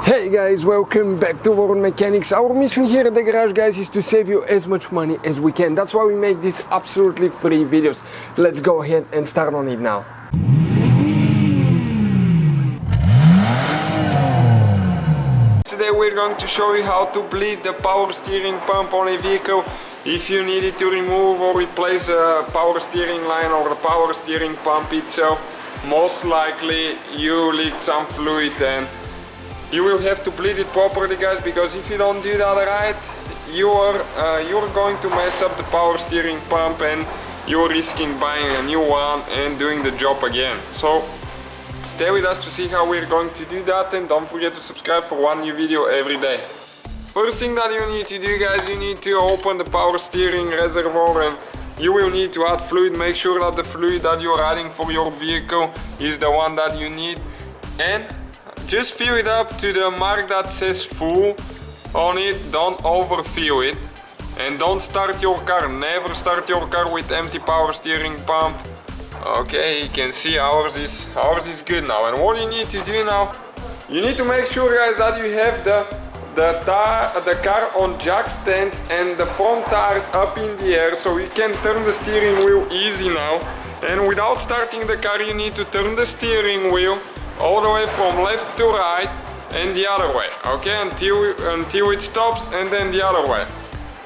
Hey guys, welcome back to World Mechanics. Our mission here at the garage, guys, is to save you as much money as we can. That's why we make these absolutely free videos. Let's go ahead and start on it now. Today we're going to show you how to bleed the power steering pump on a vehicle. If you needed to remove or replace a power steering line or the power steering pump itself, most likely you leaked some fluid and you will have to bleed it properly, guys, because if you don't do that right, you're going to mess up the power steering pump and you're risking buying a new one and doing the job again. So stay with us to see how we're going to do that, and don't forget to subscribe for one new video every day. First thing that you need to do, guys, you need to open the power steering reservoir and you will need to add fluid. Make sure that the fluid that you're adding for your vehicle is the one that you need, and just fill it up to the mark that says full on it. Don't overfill it, and don't start your car. Never start your car with empty power steering pump. Okay, you can see ours is good now. And what you need to do now, you need to make sure, guys, that you have the car on jack stands and the front tires up in the air, so you can turn the steering wheel easy now. And without starting the car, you need to turn the steering wheel all the way from left to right and the other way, okay, until it stops, and then the other way.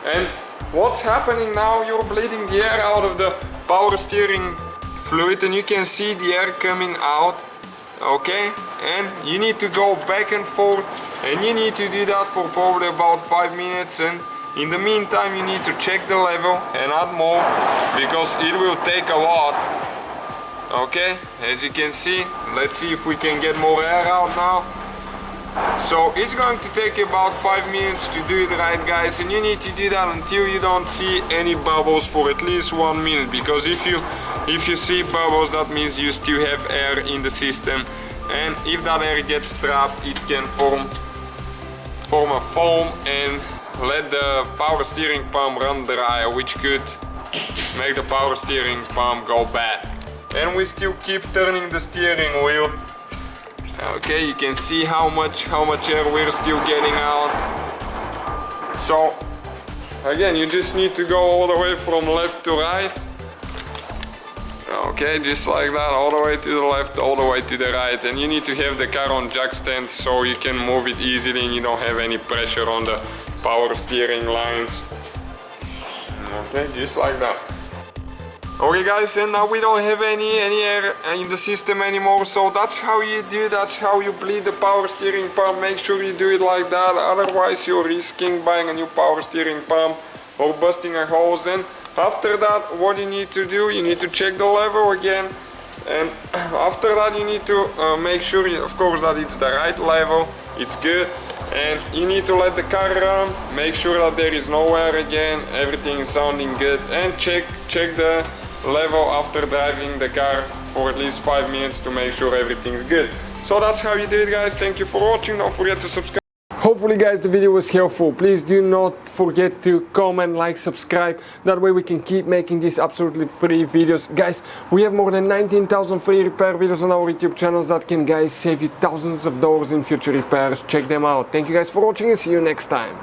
And what's happening now, you're bleeding the air out of the power steering fluid, and you can see the air coming out, okay, and you need to go back and forth, and you need to do that for probably about 5 minutes. And in the meantime, you need to check the level and add more, because it will take a lot. Okay, as you can see, let's see if we can get more air out now. So it's going to take about 5 minutes to do it right, guys, and you need to do that until you don't see any bubbles for at least 1 minute, because if you see bubbles, that means you still have air in the system, and if that air gets trapped, it can form a foam and let the power steering pump run dry, which could make the power steering pump go bad. And we still keep turning the steering wheel. Okay, you can see how much air we're still getting out. So again, you just need to go all the way from left to right. Okay, just like that, all the way to the left, all the way to the right. And you need to have the car on jack stands so you can move it easily and you don't have any pressure on the power steering lines. Okay, just like that. Okay, guys, and now we don't have any air in the system anymore, so that's how you bleed the power steering pump. Make sure you do it like that, otherwise you're risking buying a new power steering pump or busting a hose. And after that, what you need to do, you need to check the level again, and after that you need to make sure, of course, that it's the right level, it's good, and you need to let the car run, make sure that there is no air again, everything is sounding good, and check the level after driving the car for at least 5 minutes to make sure everything's good. So that's how you do it, guys. Thank you for watching. Don't forget to subscribe. Hopefully, guys, the video was helpful. Please do not forget to comment, like, subscribe. That way we can keep making these absolutely free videos. Guys, we have more than 19,000 free repair videos on our YouTube channels that can, guys, save you thousands of dollars in future repairs. Check them out. Thank you guys for watching and see you next time.